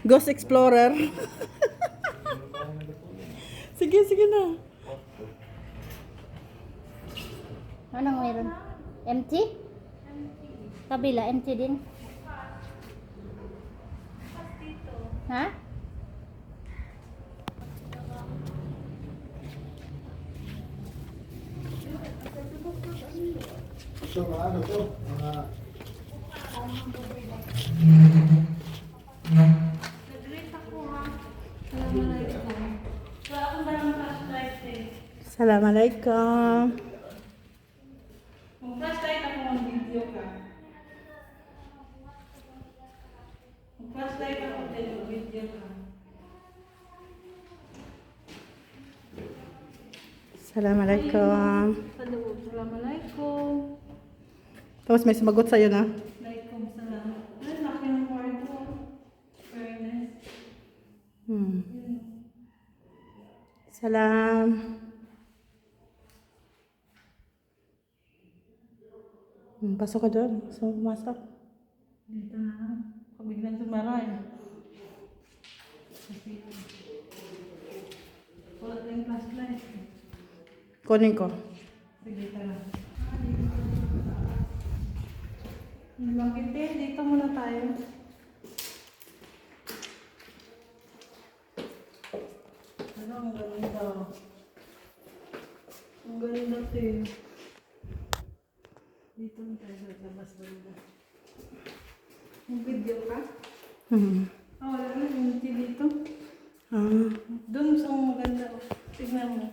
Ghost Explorer. Sige, sige na. Anong meron? Empty? Kabila, empty din. Ha? So, ano to? Mga... Assalamualaikum. Kung flashlight ako, mag-video ka. Kung flashlight ako, mag-video ka. Assalamualaikum. Sa loob. Assalamualaikum. Tapos may sumagot sa'yo na. Alaikum salam. Ay, laki ng kwarto. Fairness. Salam. Pasok ka doon. So, pumasok. Dito na lang. Pabiglang sumaray. Wala tayong flashlight. Kunin ko. Sige, tara. Bakit eh? Dito muna tayo. Ano, ang ganda. Ang ganda eh. Dito na tayo sa labas banda. Yung video ka? Wala na. Yung dito. Doon sa maganda. Tignan mo.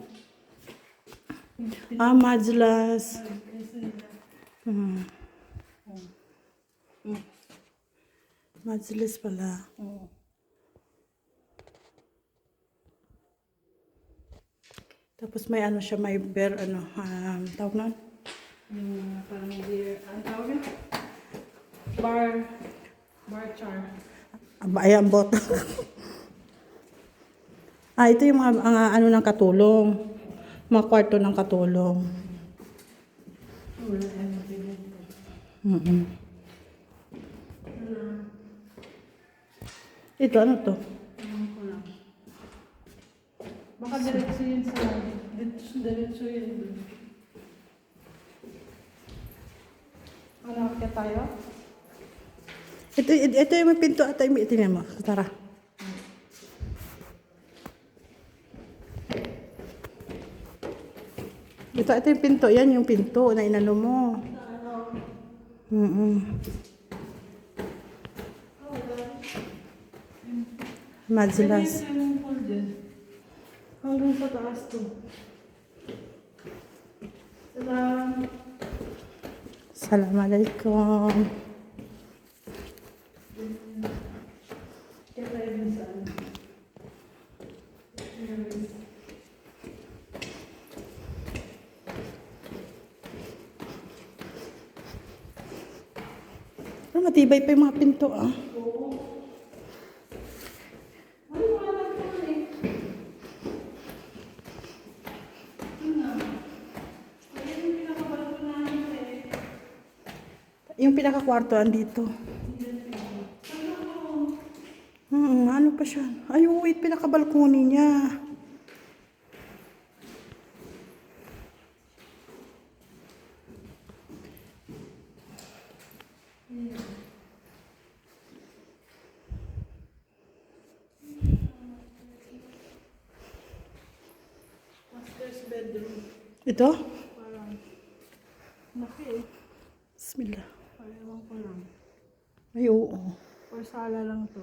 Majlas. Majlis pala. Tapos may ano siya, may bear, ano, tawag na? Yung parang beer. Ang tawag yun? Bar char. Ay, ang bot. Ito yung mga, ano ng katulong. Mga kwarto ng katulong. Wala ano dito. Ito, ano to? Ewan ko lang. Baka diretso yun sa diretso yun dun. Ano, kaya tayo? Ito yung pinto at tingnan mo. Tara. Ito yung pinto. Yan yung pinto na inano mo. Majlas. Pwede yung pool dyan. Hanggang sa taas to. Salam. Assalamualaikum. Kaya tayo dun sa ano. Pero matibay pa yung mga pinto, ah. Yung pinaka-kwarto andito. Ano pa siya? Ay, wait, pinaka-balkoni niya. Master's bedroom. Ito? Parang laki eh. Bismillah. Ewan ko lang. Ay, oo. Or sala lang to.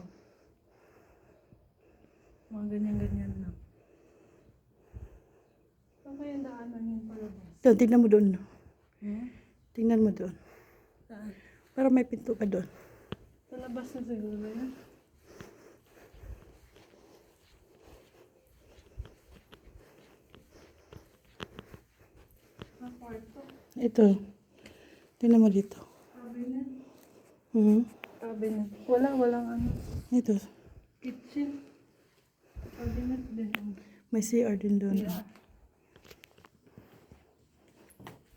Mga ganyan-ganyan lang. Saan kaya daanan yung palabas? Doon, tingnan mo doon. Hmm? Tingnan mo doon. Saan? Para may pinto pa doon. Sa labas na siguro yan. Ang kwarto. Ito. Tingnan mo dito. Cabinet. Cabinet. Walang ano. Ito. Kitchen. Cabinet din. May CR din doon. Yeah.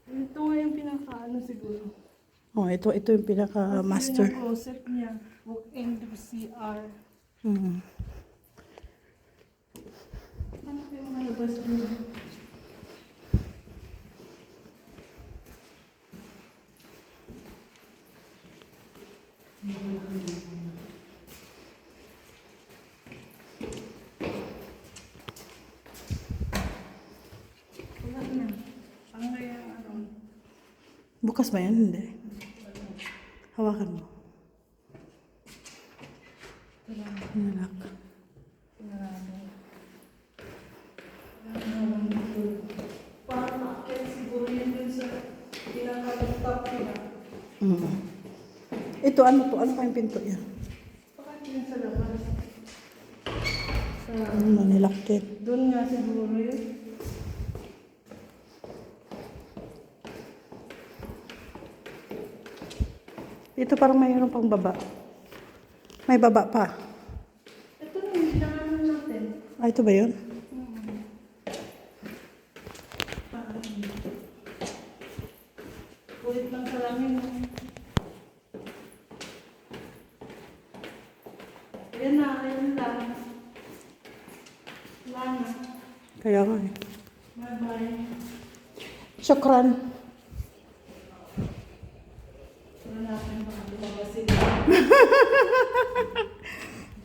Ito nga yung pinaka-ano siguro. Oh, ito yung pinaka-master. Ito yung closet niya. Walk-in to CR. Hmm. Ano kayo makalabas dito? Wala na. Pangay ang ano. Bukas ba yan? Hindi. Hawakan mo. Nalak. Parang nakakit siguro yan dun sa pinaka-laptop nila. Hmm. Ito, ano to? Ano kayong pinto yan? Baka yun sa labas. Sa, Ano, nilakit. doon nga siguro yun. Ito parang mayroon pang baba. May baba pa. Ito na yung dinaanan natin. Ah, ito ba yun? Kulit ng salamin. Ayan na, ayan lang. Wala na. Kaya nga eh. Bye-bye. Syukran. Wala natin mga lumabasin.